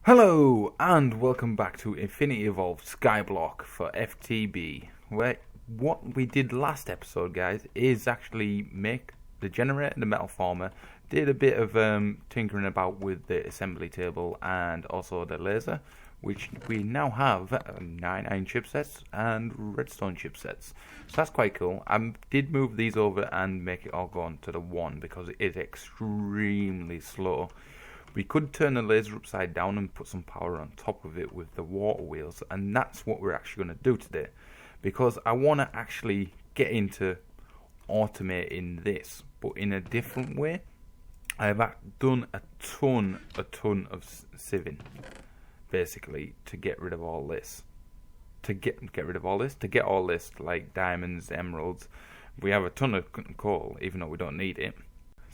Hello and welcome back to Infinity Evolved Skyblock for FTB. What we did last episode, guys, is actually make the generator and the metal former. Did a bit of tinkering about with the assembly table and also the laser, which we now have 99 chipsets and redstone chipsets. So that's quite cool. I did move these over and make it all go on to the one because it is extremely slow. We could turn the laser upside down and put some power on top of it with the water wheels, and that's what we're actually going to do today, because I want to actually get into automating this, but in a different way. I've done a ton of sieving, basically, to get rid of all this. To get all this, like diamonds, emeralds. We have a ton of coal, even though we don't need it.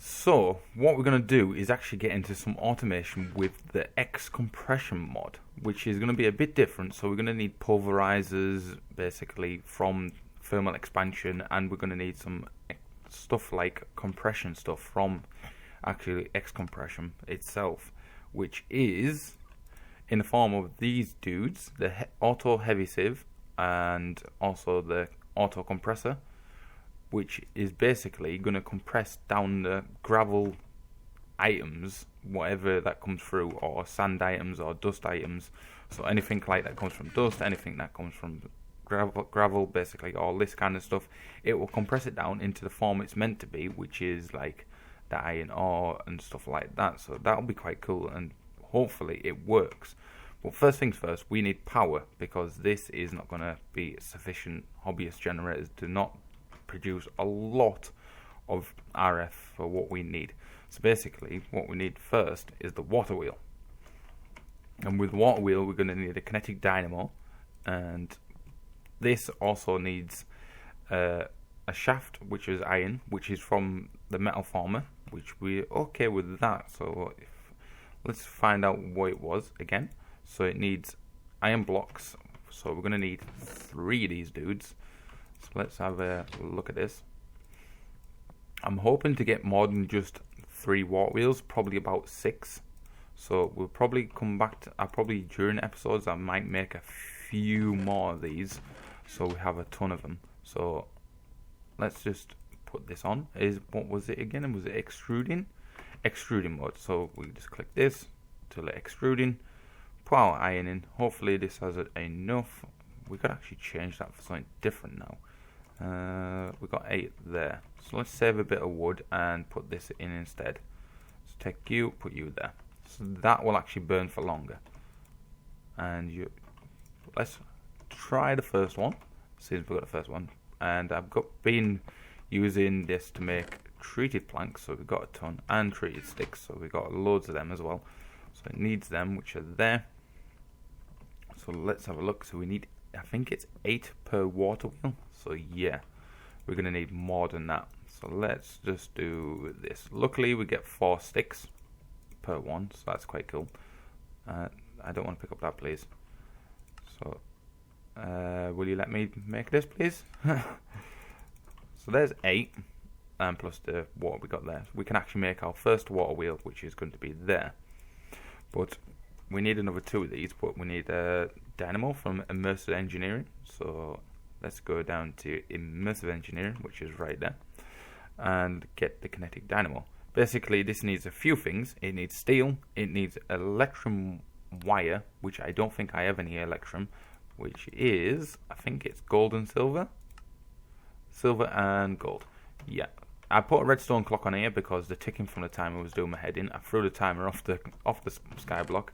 So, what we're going to do is actually get into some automation with the Ex Compressum mod, which is going to be a bit different. So we're going to need pulverizers, basically, from thermal expansion, and we're going to need some stuff like compression stuff from, actually, Ex Compressum itself, which is in the form of these dudes, the auto heavy sieve, and also the auto compressor, which is basically going to compress down the gravel items, whatever that comes through, or sand items or dust items. So anything like that comes from dust, anything that comes from gravel, basically all this kind of stuff, it will compress it down into the form it's meant to be, which is like the iron ore and stuff like that. So that'll be quite cool, and hopefully it works. But first things first, we need power, because this is not going to be sufficient. Hobbyist generators do not produce a lot of RF for what we need. So basically, what we need first is the water wheel. And with the water wheel, we're going to need a kinetic dynamo, and this also needs a shaft, which is iron, which is from the metal former, which we're okay with that. So let's find out what it was again. So it needs iron blocks, so we're going to need 3 of these dudes. So let's have a look at this. I'm hoping to get more than just 3 water wheels, probably about 6. So we'll probably come back to, probably during episodes I might make a few more of these, so we have a ton of them. So let's just put this on. What was it again? Was it extruding? Extruding mode. So we just click this to let extruding. Put our iron in. Hopefully this has enough. We could actually change that for something different now. We got 8 there. So let's save a bit of wood and put this in instead. So take you, put you there. So that will actually burn for longer. And let's try the first one. Since we got the first one, and I've been using this to make treated planks. So we've got a ton, and treated sticks. So we've got loads of them as well. So it needs them, which are there. So let's have a look. So we need, I think it's 8 per water wheel. So yeah, we're going to need more than that. So let's just do this. Luckily we get 4 sticks per one, so that's quite cool. I don't want to pick up that, please. So will you let me make this, please? So there's 8, and plus the water we got there. We can actually make our first water wheel, which is going to be there. But we need another 2 of these, but we need a dynamo from Immersive Engineering. So let's go down to Immersive Engineering, which is right there, and get the kinetic dynamo. Basically, this needs a few things. It needs steel, it needs electrum wire, which I don't think I have any electrum, which is, I think it's gold and silver. Silver and gold. Yeah. I put a redstone clock on here because the ticking from the timer was doing my head in. I threw the timer off the skyblock.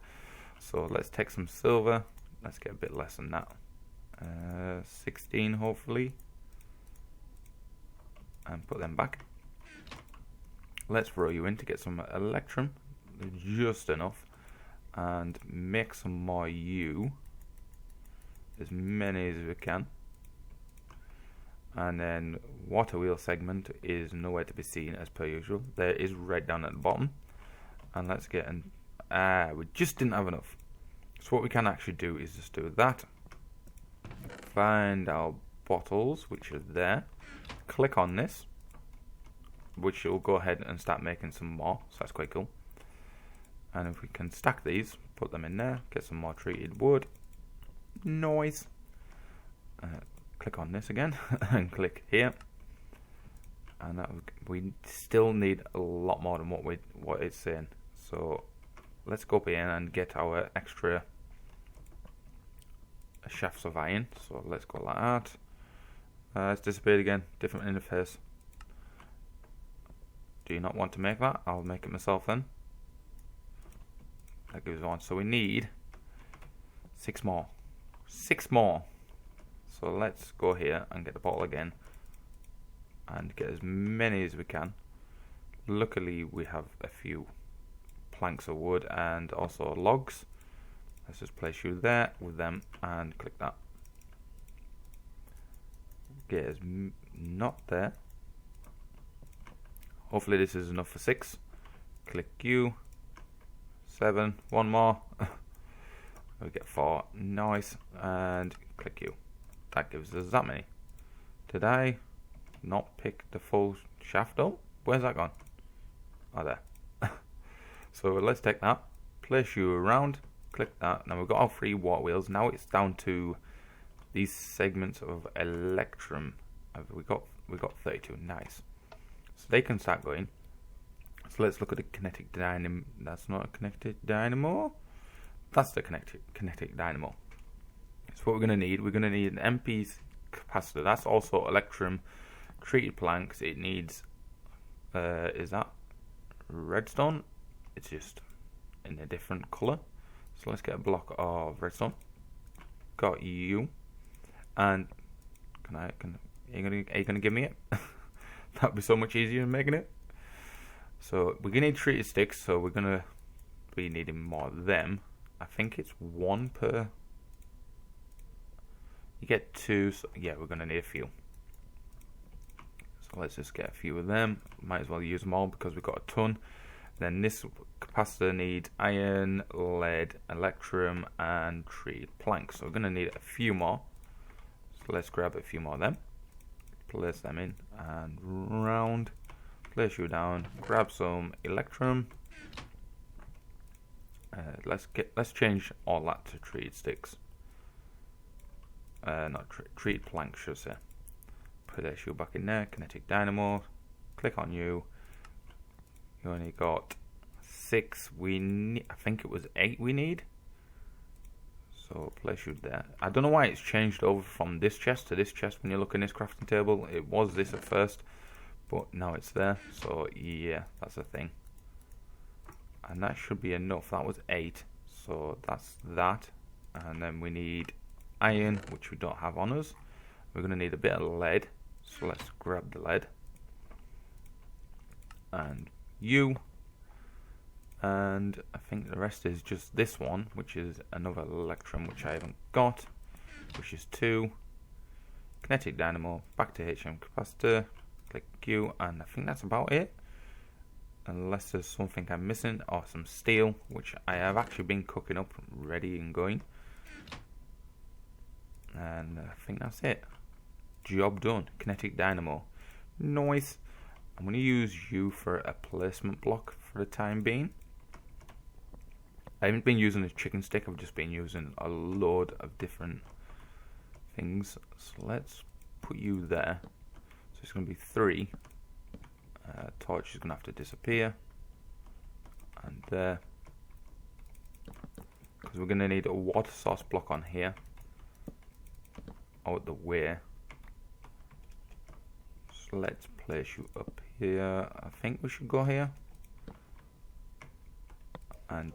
So let's take some silver. Let's get a bit less than that. 16 hopefully. And put them back. Let's throw you in to get some electrum. Just enough. And make some more U. As many as we can. And then water wheel segment is nowhere to be seen as per usual. There is right down at the bottom. And let's get an... we just didn't have enough. So what we can actually do is just do that. Find our bottles, which are there. Click on this, which will go ahead and start making some more. So that's quite cool. And if we can stack these, Put them in there. Get some more treated wood. Noise. Click on this again and click here. And that we still need a lot more than what it's saying. So let's go up here and get our extra shafts of iron. So let's go like that. It's disappeared again. Different interface. Do you not want to make that? I'll make it myself then. That gives one. So we need 6 more. 6 more. So let's go here and get the bottle again and get as many as we can. Luckily we have a few planks of wood and also logs. Let's just place you there with them and click that. Get as not there. Hopefully this is enough for 6. Click you. 7. 1 more. We get 4. Nice. And click you. That gives us that many. Did I not pick the full shaft up? Where's that gone? Oh, there. So let's take that. Place you around. Click that. Now we've got our 3 water wheels. Now it's down to these segments of electrum. We got 32. Nice. So they can start going. So let's look at the kinetic dynamo. That's not a kinetic dynamo. That's the kinetic dynamo. So what we're going to need, an MP capacitor. That's also electrum treated planks. It needs, is that redstone? It's just in a different color. So let's get a block of redstone. Got you. And are you gonna give me it? That'd be so much easier than making it. So we're gonna need treated sticks. So we're gonna be needing more of them. I think it's 1 per. You get 2. So yeah, we're gonna need a few. So let's just get a few of them. Might as well use them all because we've got a ton. Then this capacitor needs iron, lead, electrum, and treated planks. So we're gonna need a few more. So let's grab a few more of them. Place them in and round. Place you down. Grab some electrum. Let's change all that to treated sticks. Not treated planks, should I say. Place you back in there. Kinetic dynamo. Click on you. You only got 6. I think it was 8 we need. So place you there. I don't know why it's changed over from this chest to this chest when you look in this crafting table. It was this at first, but now it's there. So yeah, that's the thing. And that should be enough. That was 8. So that's that. And then we need iron, which we don't have on us. We're going to need a bit of lead. So let's grab the lead. And you. And I think the rest is just this one, which is another electrum, which I haven't got, which is 2. Kinetic dynamo, back to HM capacitor, click Q, and I think that's about it. Unless there's something I'm missing, or some steel, which I have actually been cooking up, ready and going. And I think that's it. Job done. Kinetic dynamo. Nice. I'm going to use you for a placement block for the time being. I haven't been using a chicken stick, I've just been using a load of different things. So let's put you there. So it's going to be 3. Torch is going to have to disappear. And there. Because we're going to need a water source block on here. Out the way. So let's place you up here. I think we should go here. And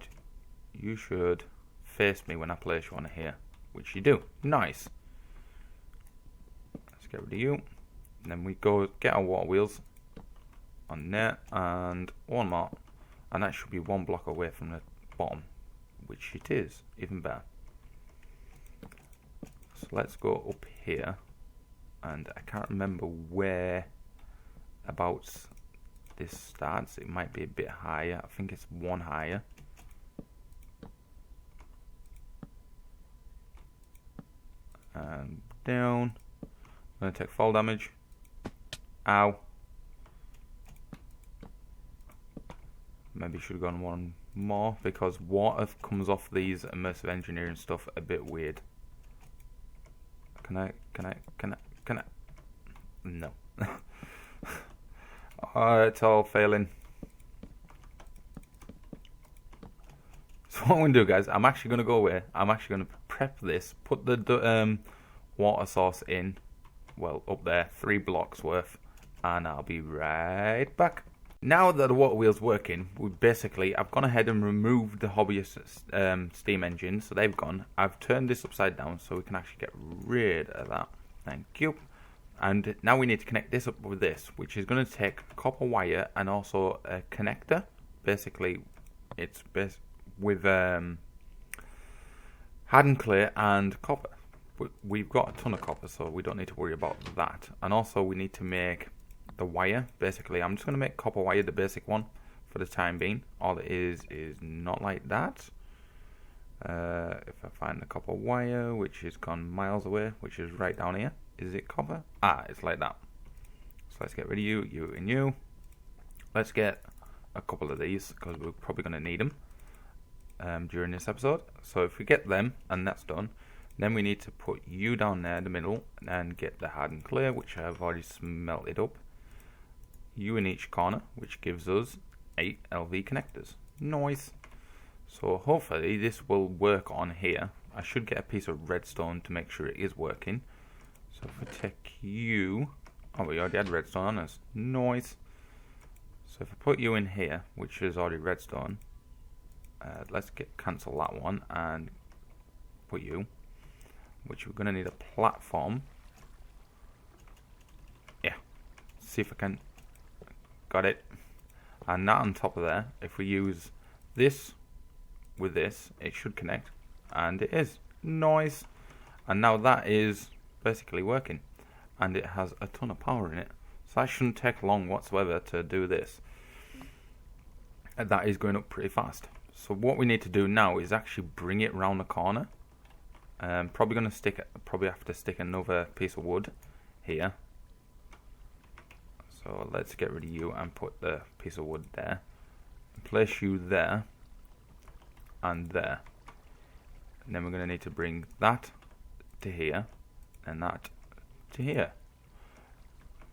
you should face me when I place you on here, which you do. Nice. Let's get rid of you. And then we go get our water wheels on there, and 1 more. And that should be 1 block away from the bottom, which it is, even better. So let's go up here, and I can't remember where about this starts. It might be a bit higher. I think it's 1 higher. And down. I'm going to take fall damage. Ow. Maybe should have gone 1 more because water comes off these immersive engineering stuff a bit weird. Can I? No. It's all failing. So what I'm going to do, guys, I'm actually going to go away. I'm actually going to prep this, put the water source in, well, up there, 3 blocks worth, and I'll be right back. Now that the water wheel's working, I've gone ahead and removed the hobbyist steam engine, so they've gone. I've turned this upside down so we can actually get rid of that. Thank you. And now we need to connect this up with this, which is going to take copper wire and also a connector. Basically, it's with hardened clay and copper. We've got a ton of copper, so we don't need to worry about that. And also, we need to make the wire. Basically, I'm just going to make copper wire the basic one for the time being. All it is not like that. If I find the copper wire, which has gone miles away, which is right down here. Is it copper? It's like that. So let's get rid of you and you. Let's get a couple of these because we're probably going to need them during this episode. So if we get them and that's done, then we need to put you down there in the middle and get the hardened clay, which I've already smelted up. You in each corner, which gives us 8 LV connectors. Nice. So hopefully this will work on here. I should get a piece of redstone to make sure it is working. So if I take you, we already had redstone on us. Nice. So if I put you in here, which is already redstone, let's cancel that one and put you, which we're going to need a platform. Yeah. See if I can. Got it. And that on top of there, if we use this with this, it should connect, and it is. Nice. And now that is basically working, and it has a ton of power in it, so that shouldn't take long whatsoever to do this. And that is going up pretty fast. So what we need to do now is actually bring it round the corner. Probably have to stick another piece of wood here. So let's get rid of you and put the piece of wood there. Place you there and there. And then we're going to need to bring that to here and that to here,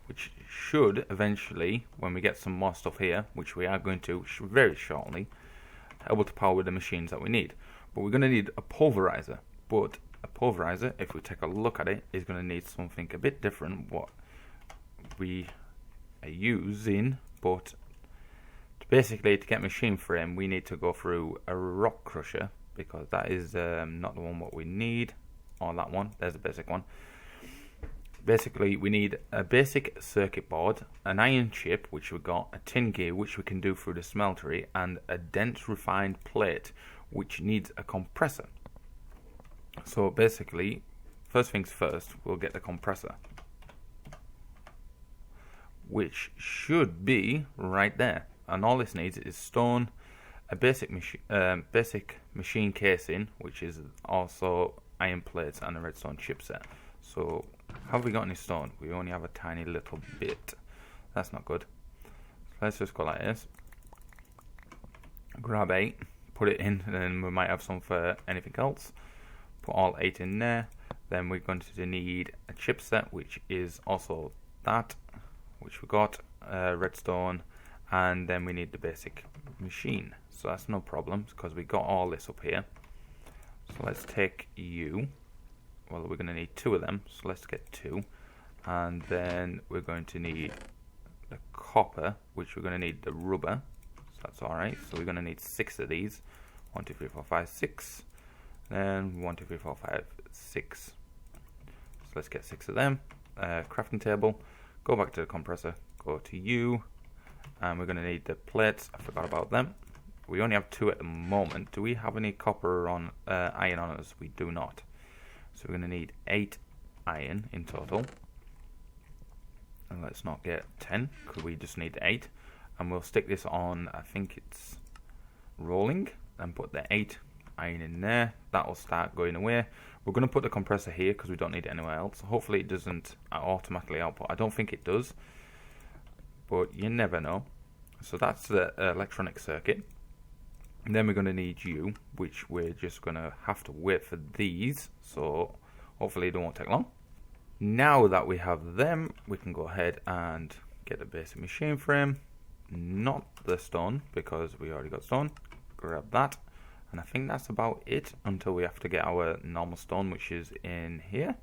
which should eventually, when we get some more stuff here, which we are going to very shortly, able to power the machines that we need. But we're going to need a pulverizer. But a pulverizer, if we take a look at it, is going to need something a bit different what we are using. But basically, to get machine frame, we need to go through a rock crusher, because that is not the one what we need. Or that one, there's a basic one. Basically, we need a basic circuit board, an iron chip, which we've got, a tin gear, which we can do through the smeltery, and a dense refined plate, which needs a compressor. So basically, first things first, we'll get the compressor, which should be right there. And all this needs is stone, a basic machine casing, which is also iron plates, and a redstone chipset. So have we got any stone? We only have a tiny little bit. That's not good. So let's just go like this. Grab 8, put it in, and then we might have some for anything else. Put all 8 in there. Then we're going to need a chipset, which is also that, which we got, redstone, and then we need the basic machine. So that's no problem, because we got all this up here. So let's take you. Well, we're going to need 2 of them, so let's get 2. And then we're going to need the copper, which we're going to need the rubber. So that's alright. So we're going to need 6 of these. 1, 2, 3, 4, 5, 6. Then 1, 2, 3, 4, 5, 6. So let's get 6 of them. Crafting table. Go back to the compressor. Go to you. And we're going to need the plates. I forgot about them. We only have 2 at the moment. Do we have any copper on iron on us? We do not. So we're going to need 8 iron in total. And let's not get 10, because we just need 8. And we'll stick this on, I think it's rolling, and put the 8 iron in there. That will start going away. We're going to put the compressor here, because we don't need it anywhere else. Hopefully it doesn't automatically output. I don't think it does, but you never know. So that's the electronic circuit. And then we're going to need you, which we're just going to have to wait for these. So hopefully it won't take long. Now that we have them, we can go ahead and get the basic machine frame. Not the stone, because we already got stone. Grab that. And I think that's about it until we have to get our normal stone, which is in here.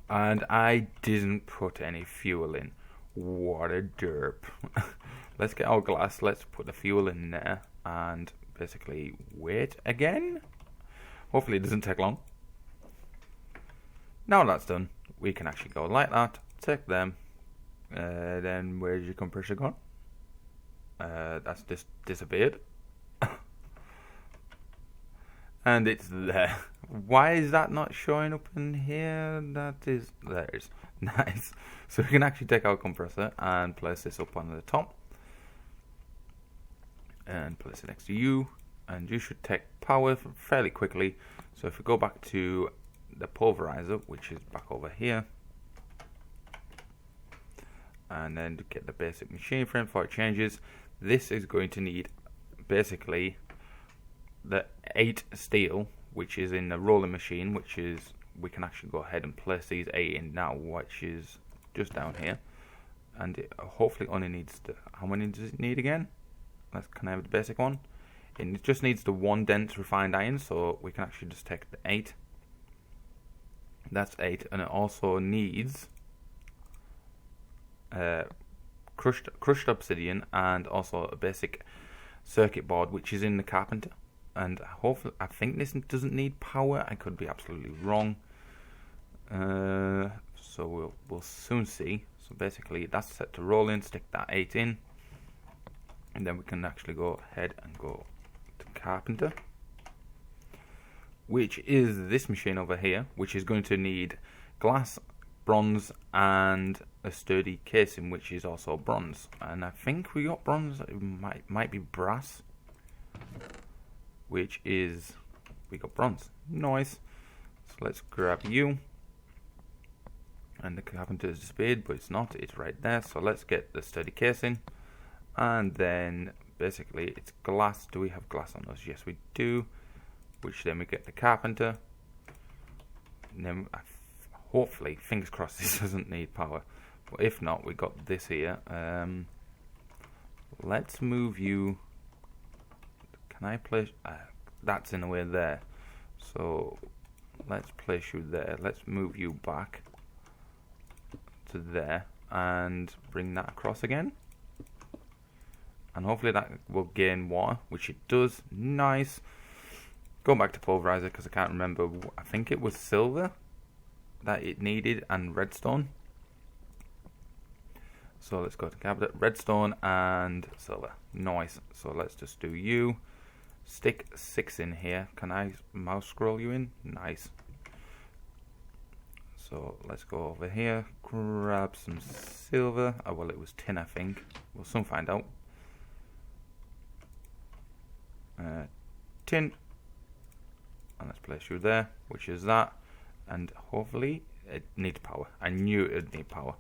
And I didn't put any fuel in. What a derp. Let's get our glass, let's put the fuel in there and basically wait again. Hopefully it doesn't take long. Now that's done, we can actually go like that, take them. Then where's your compressor gone? That's just disappeared. And it's there. Why is that not showing up in here? That is, there's nice. So we can actually take our compressor and place this up on the top. And place it next to you. And you should take power fairly quickly. So if we go back to the pulverizer, which is back over here. And then to get the basic machine frame before it changes. This is going to need basically the 8 steel, which is in the rolling machine, which is, we can actually go ahead and place these 8 in now, which is just down here. And it hopefully only needs the, how many does it need again? Can I have the basic one? It just needs the 1 dense refined iron, so we can actually just take the 8. That's 8, and it also needs crushed obsidian and also a basic circuit board, which is in the carpenter. And hopefully, I think this doesn't need power. I could be absolutely wrong. So we'll soon see. So basically, that's set to roll in. Stick that 8 in, and then we can actually go ahead and go to carpenter, which is this machine over here, which is going to need glass, bronze, and a sturdy casing, which is also bronze. And I think we got bronze. It might be brass. Which is, we got bronze. Nice. So let's grab you. And the carpenter is disappeared, but it's not. It's right there. So let's get the sturdy casing. And then basically it's glass. Do we have glass on us? Yes, we do. Which then we get the carpenter. And then hopefully, fingers crossed, this doesn't need power. But if not, we got this here. Let's move you. Can I place? That's in the way there. So let's place you there. Let's move you back to there and bring that across again. And hopefully that will gain water, which it does. Nice. Going back to pulverizer because I can't remember. I think it was silver that it needed and redstone. So let's go to cabinet, redstone and silver. Nice. So let's just do you. Stick 6 in here. Can I mouse scroll you in? Nice. So let's go over here. Grab some silver. Oh, well, it was tin, I think. We'll soon find out. Tin. And let's place you there, which is that. And hopefully it needs power. I knew it would need power.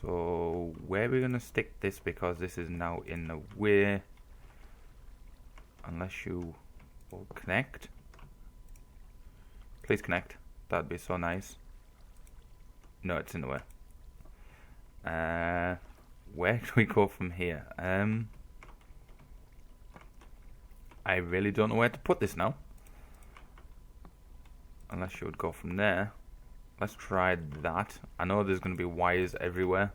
So where are we going to stick this? Because this is now in the way. Unless you will connect. Please connect. That'd be so nice. No, it's in the way. Where do we go from here? I really don't know where to put this now. Unless you would go from there. Let's try that. I know there's going to be wires everywhere.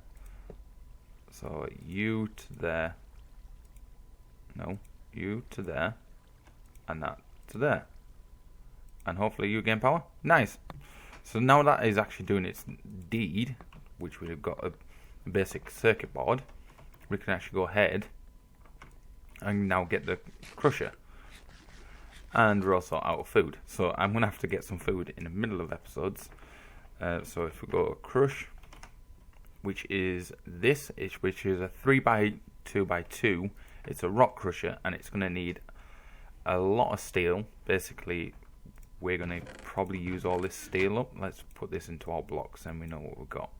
So you to there. No. You to there, and that to there, and hopefully you gain power. Nice. So now that is actually doing its deed, which we've got a basic circuit board, we can actually go ahead and now get the crusher. And we're also out of food, so I'm gonna have to get some food in the middle of episodes. So if we go crush, which is this, which is a 3x2x2. It's a rock crusher, and it's going to need a lot of steel. Basically, we're going to probably use all this steel up. Let's put this into our blocks, and we know what we've got.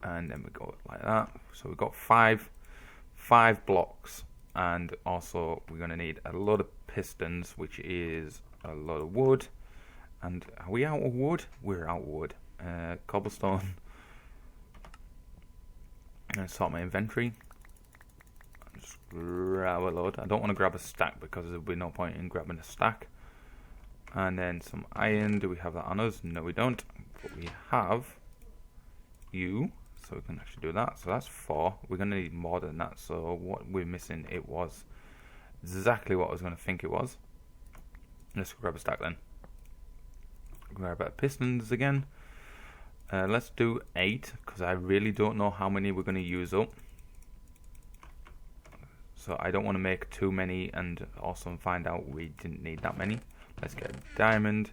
And then we go like that. So we've got five 5 blocks, and also we're going to need a lot of pistons, which is a lot of wood. And are we out of wood? We're out of wood. Cobblestone. I'm going to sort my inventory. Just grab a load. I don't want to grab a stack because there'll be no point in grabbing a stack. And then some iron. Do we have that on us? No, we don't. But we have you, so we can actually do that. So that's 4. We're going to need more than that. So what we're missing, it was exactly what I was going to think it was. Let's grab a stack then. Grab our pistons again. Let's do 8 because I really don't know how many we're going to use up. So I don't want to make too many and also find out we didn't need that many. Let's get a diamond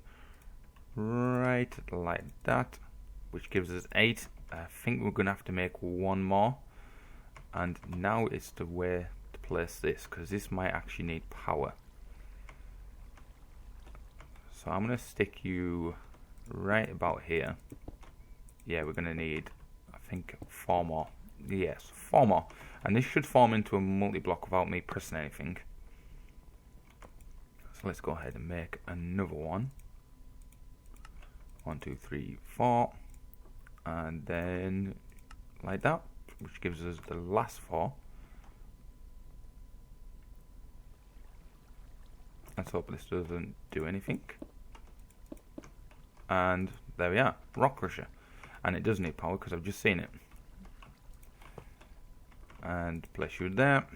right like that, which gives us 8. I think we're going to have to make 1 more. And now is the way to place this, because this might actually need power. So I'm going to stick you right about here. Yeah, we're going to need, I think, 4 more. Yes, 4 more. And this should form into a multi-block without me pressing anything. So let's go ahead and make another one. 1, 2, 3, 4. And then like that, which gives us the last 4. Let's hope this doesn't do anything. And there we are, rock crusher. And it does need power because I've just seen it. And place you there,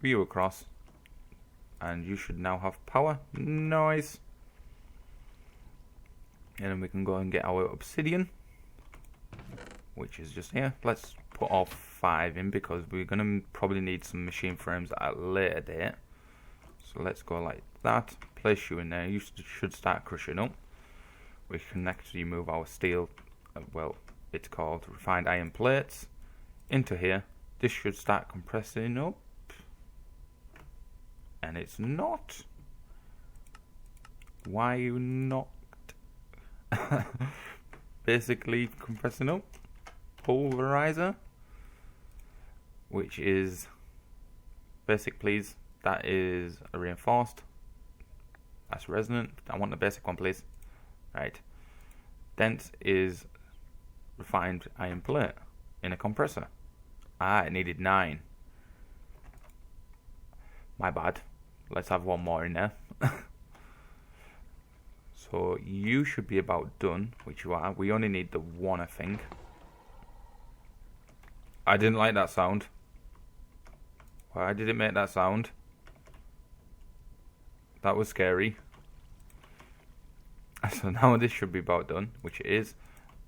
view across, and you should now have power. Nice. And then we can go and get our obsidian, which is just here. Let's put all 5 in because we're going to probably need some machine frames at a later date. So let's go like that. Place you in there. You should start crushing up. We can actually move our steel, well, it's called refined iron plates, into here. This should start compressing up. And it's not. Why are you not? Basically compressing up. Pulverizer, which is basic, please. That is a reinforced. That's resonant. I want the basic one, please. Right. Dense is refined iron plate in a compressor. Ah, it needed 9. My bad. Let's have 1 more in there. So you should be about done, which you are. We only need the 1, I think. I didn't like that sound. Why did it make that sound? That was scary. So now this should be about done, which it is.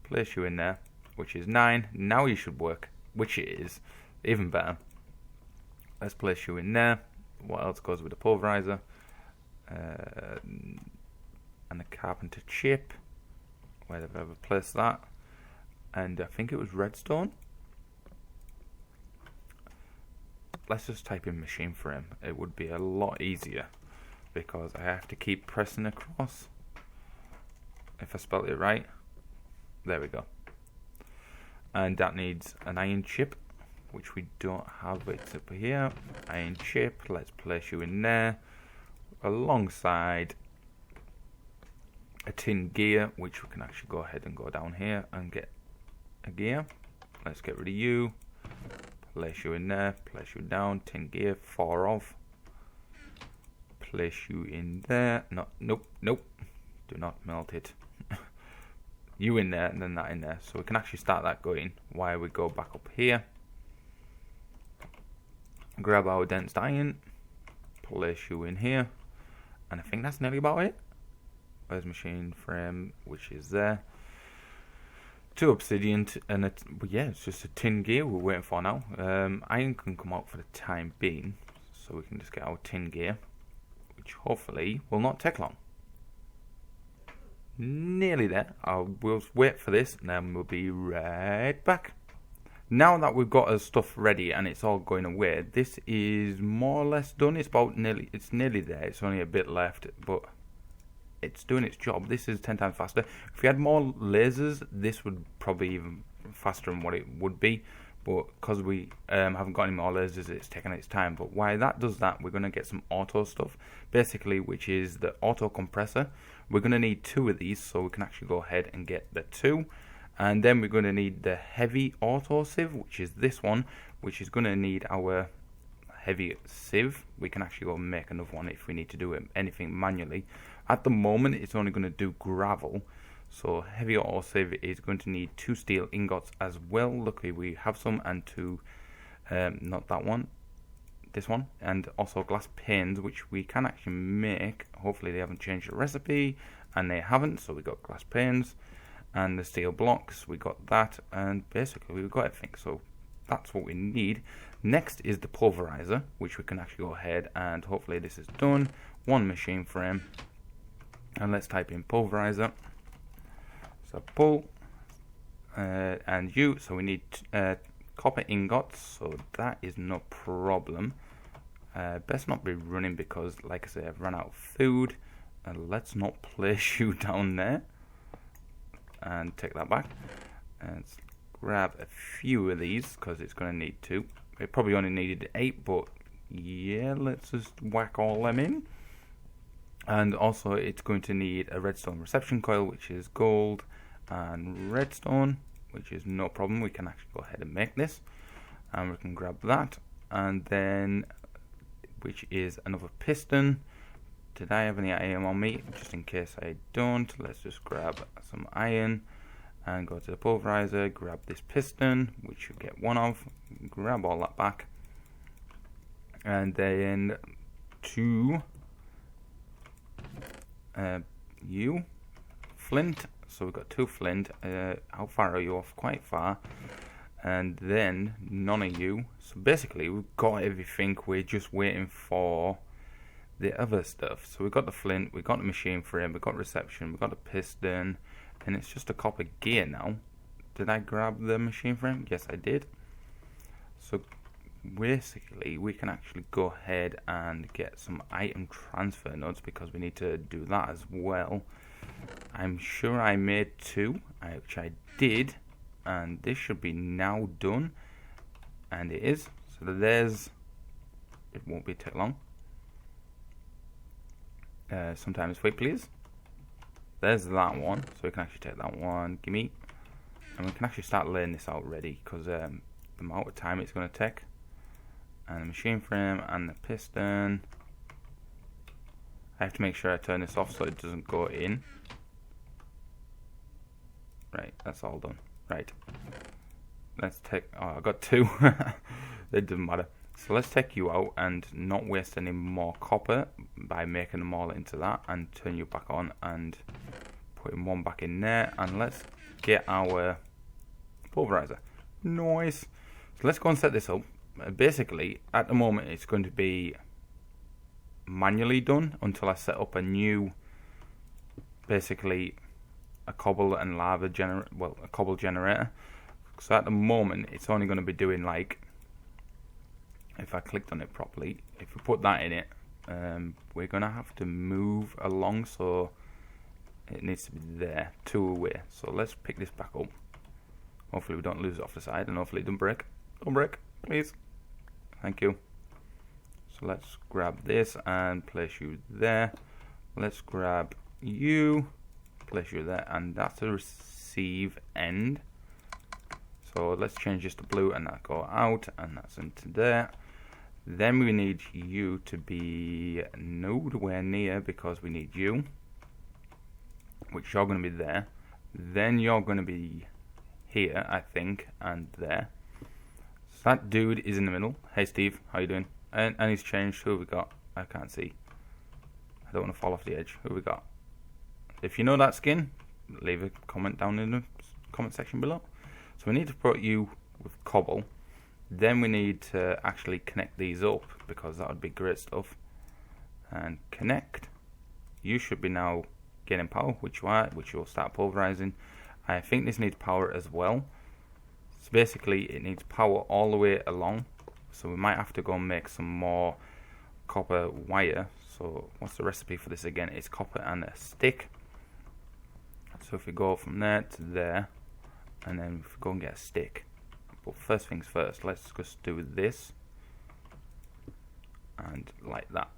Place you in there, which is 9. Now you should work, which it is. Even better. Let's place you in there. What else goes with the pulverizer? And the carpenter chip. Where have I ever placed that? And I think it was redstone. Let's just type in machine frame. It would be a lot easier because I have to keep pressing across. If I spelled it right. There we go. And that needs an iron chip, which we don't have. It's up here. Iron chip. Let's place you in there alongside a tin gear, which we can actually go ahead and go down here and get a gear. Let's get rid of you. Place you in there. Place you down. Tin gear. 4 of. Place you in there. No, nope, nope. Do not melt it. You in there and then that in there. So we can actually start that going while we go back up here. Grab our dense iron. Place you in here. And I think that's nearly about it. Where's machine frame, which is there. 2 obsidian and yeah, it's just a tin gear we're waiting for now. Iron can come out for the time being. So we can just get our tin gear, which hopefully will not take long. Nearly there. We'll wait for this and then we'll be right back. Now that we've got our stuff ready and it's all going away, this is more or less done. It's nearly there. It's only a bit left, but it's doing its job. This is 10 times faster. If we had more lasers, this would probably even faster than what it would be. but because we haven't got any more lasers, it's taking its time. But while that does that, we're going to get some auto stuff, basically, which is the auto compressor. We're going to need 2 of these, so we can actually go ahead and get the 2. And then we're going to need the heavy auto sieve, which is this one, which is going to need our heavy sieve. We can actually go and make another one if we need to do anything manually. At the moment, it's only going to do gravel. So heavy auto sieve is going to need 2 steel ingots as well. Luckily we have some, and 2, not that one, this one, and also glass panes, which we can actually make. Hopefully they haven't changed the recipe, and they haven't, so we got glass panes. And the steel blocks, we got that, and basically we've got everything, so that's what we need. Next is the pulverizer, which we can actually go ahead and hopefully this is done. 1 machine frame, and let's type in pulverizer. So pull, and U, so we need copper ingots, so that is no problem. Best not be running because, like I say, I've run out of food. Let's not place you down there. And take that back, and let's grab a few of these because it's going to need 2. It probably only needed 8, but yeah, let's just whack all them in. And also it's going to need a redstone reception coil, which is gold, and redstone, which is no problem. We can actually go ahead and make this, and we can grab that, and then which is another piston. Did I have any iron on me? Just in case I don't, let's just grab some iron and go to the pulverizer, grab this piston, which you get 1 of, grab all that back, and then 2 flint. So we've got 2 flint. How far are you off? Quite far. And then none of you. So basically we've got everything, we're just waiting for the other stuff. So we've got the flint, we've got the machine frame, we've got reception, we've got the piston, and it's just a copper gear now. Did I grab the machine frame? Yes, I did. So basically we can actually go ahead and get some item transfer nodes because we need to do that as well. I'm sure I made 2, which I did, and this should be now done, and it is. So there's, it won't be too long. Sometimes wait please. There's that one, so we can actually take that one, gimme, and we can actually start laying this out ready because the amount of time it's going to take. And the machine frame and the piston, I have to make sure I turn this off so it doesn't go in. Right, that's all done. Right, let's take, oh I got 2. It doesn't matter. So let's take you out and not waste any more copper by making them all into that, and turn you back on and putting 1 back in there, and let's get our pulverizer. Nice. So let's go and set this up. Basically at the moment it's going to be manually done until I set up a new, basically a cobble and lava generator, well a cobble generator. So at the moment it's only going to be doing like, if I clicked on it properly, if we put that in it, we're going to have to move along, so it needs to be there, 2 away. So let's pick this back up. Hopefully we don't lose it off the side, and hopefully it don't break. Don't break, please. Thank you. So let's grab this and place you there. Let's grab you, place you there, and that's the receive end. So let's change this to blue and that go out, and that's into there. Then we need you to be nowhere near because we need you, which you're going to be there. Then you're going to be here, I think, and there. So that dude is in the middle. Hey Steve, how you doing? And he's changed. Who have we got? I can't see. I don't want to fall off the edge. Who have we got? If you know that skin, leave a comment down in the comment section below. So we need to put you with cobble. Then we need to actually connect these up because that would be great stuff. And connect. You should be now getting power, which you'll start pulverizing. I think this needs power as well. So basically it needs power all the way along. So we might have to go and make some more copper wire. So what's the recipe for this again? It's copper and a stick. So if we go from there to there, and then if we go and get a stick, But first things first, let's just do this. And like that.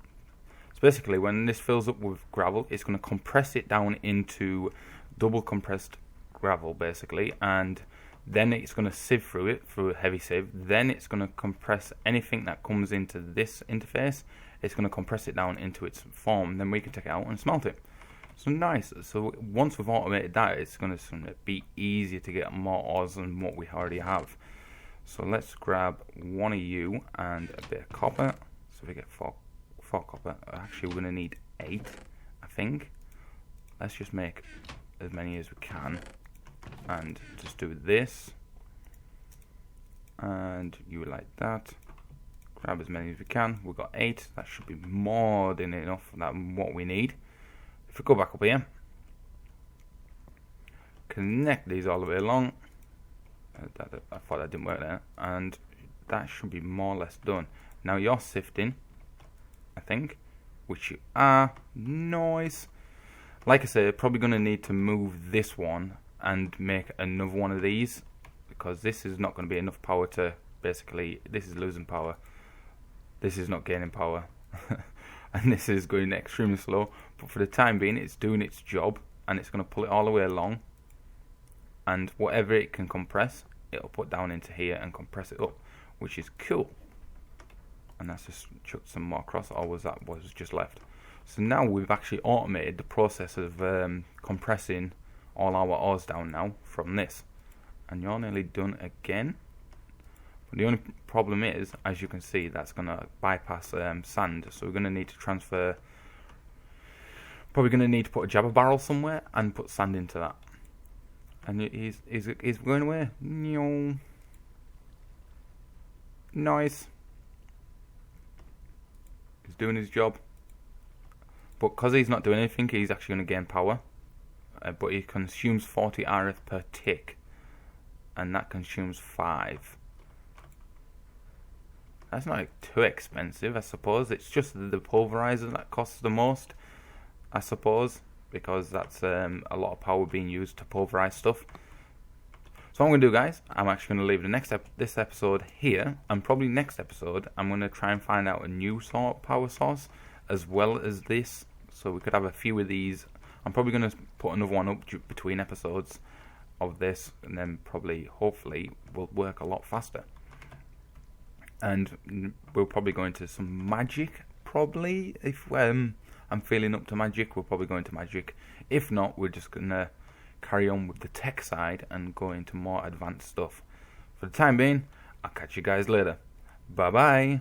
So basically, when this fills up with gravel, it's going to compress it down into double compressed gravel, basically. And then it's going to sieve through it, through a heavy sieve. Then it's going to compress anything that comes into this interface. It's going to compress it down into its form. Then we can take it out and smelt it. So nice. So once we've automated that, it's going to be easier to get more ores than what we already have. So let's grab one of you and a bit of copper. So we get four copper. Actually, we're going to need 8, I think. Let's just make as many as we can. And just do this. And you like that. Grab as many as we can. We've got 8. That should be more than enough. That's what we need. If we go back up here, connect these all the way along. I thought that didn't work there, and that should be more or less done. Now you're sifting, I think, which you are. Nice. Like I said, probably going to need to move this one and make another one of these, because this is not going to be enough power to, basically, this is losing power. This is not gaining power. And this is going extremely slow, but for the time being it's doing its job, and it's going to pull it all the way along, and whatever it can compress it'll put down into here and compress it up, which is cool. And that's just chucked some more across, or was that was just left. So now we've actually automated the process of compressing all our ores down now from this, and you're nearly done again. The only problem is, as you can see, that's going to bypass sand, so we're going to need to transfer, probably going to need to put a jabber barrel somewhere and put sand into that. And he's going away. Nice. He's doing his job. But because he's not doing anything, he's actually going to gain power. But he consumes 40 RF per tick, and that consumes 5. That's not too expensive, I suppose. It's just the pulverizer that costs the most, I suppose, because that's a lot of power being used to pulverize stuff. So what I'm going to do, guys, I'm actually going to leave this episode here, and probably next episode I'm going to try and find out a new sort of power source as well as this, so we could have a few of these. I'm probably going to put another one up between episodes of this, and then probably, hopefully, will work a lot faster. And we'll probably go into some magic, probably. If I'm feeling up to magic, we'll probably go into magic. If not, we're just going to carry on with the tech side and go into more advanced stuff. For the time being, I'll catch you guys later. Bye-bye.